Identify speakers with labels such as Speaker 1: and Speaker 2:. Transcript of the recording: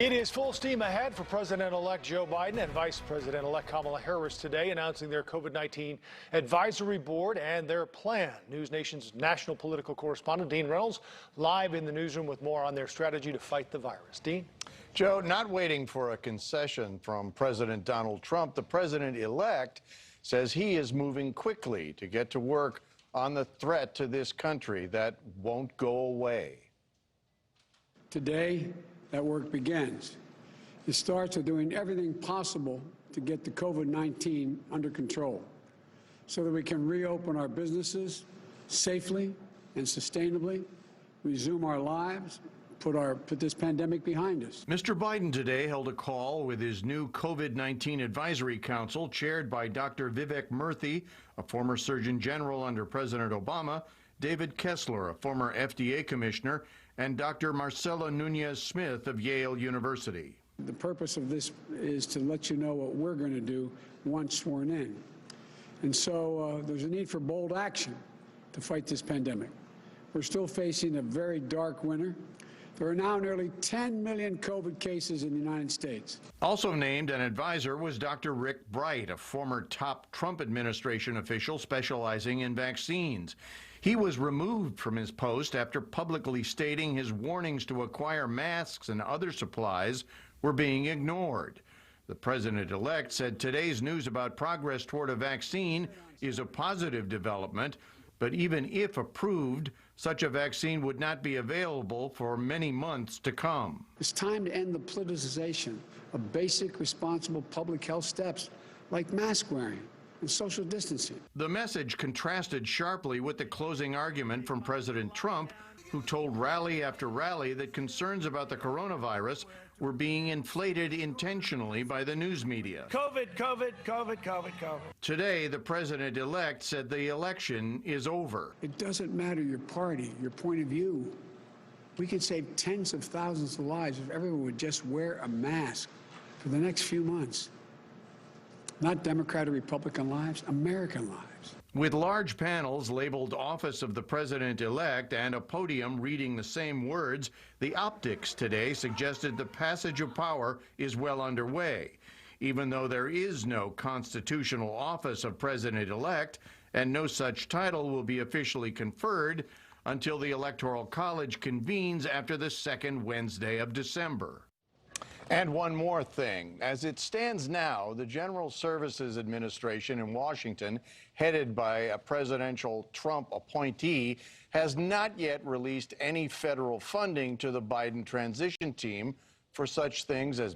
Speaker 1: It is full steam ahead for President-elect Joe Biden and Vice President-elect Kamala Harris today, announcing their COVID-19 advisory board and their plan. NewsNation's national political correspondent Dean Reynolds live in the newsroom with more on their strategy to fight the virus. Dean?
Speaker 2: Joe, not waiting for a concession from President Donald Trump, the president-elect says he is moving quickly to get to work on the threat to this country that won't go away.
Speaker 3: Today, that work begins. It starts with doing everything possible to get the COVID-19 under control so that we can reopen our businesses safely and sustainably, resume our lives, put this pandemic behind us.
Speaker 2: Mr. Biden today held a call with his new COVID-19 Advisory Council chaired by Dr. Vivek Murthy, a former Surgeon General under President Obama, David Kessler, a former FDA commissioner, and Dr. Marcella Nunez-Smith of Yale University.
Speaker 3: The purpose of this is to let you know what we're going to do once sworn in. And so there's a need for bold action to fight this pandemic. We're still facing a very dark winter. There are now nearly 10 million COVID cases in the United States.
Speaker 2: Also named an advisor was Dr. Rick Bright, a former top Trump administration official specializing in vaccines. He was removed from his post after publicly stating his warnings to acquire masks and other supplies were being ignored. The president-elect said today's news about progress toward a vaccine is a positive development, but even if approved, such a vaccine would not be available for many months to come.
Speaker 3: It's time to end the politicization of basic, responsible public health steps like mask wearing and social distancing.
Speaker 2: The message contrasted sharply with the closing argument from President Trump, who told rally after rally that concerns about the coronavirus were being inflated intentionally by the news media.
Speaker 1: COVID, COVID, COVID, COVID, COVID.
Speaker 2: Today, the president-elect said the election is over.
Speaker 3: It doesn't matter your party, your point of view. We could save tens of thousands of lives if everyone would just wear a mask for the next few months. Not Democrat or Republican lives, American lives.
Speaker 2: With large panels labeled Office of the President-elect and a podium reading the same words, the optics today suggested the passage of power is well underway, even though there is no constitutional office of President-elect and no such title will be officially conferred until the Electoral College convenes after the second Wednesday of December. And one more thing. As it stands now, the General Services Administration in Washington, headed by a presidential Trump appointee, has not yet released any federal funding to the Biden transition team for such things as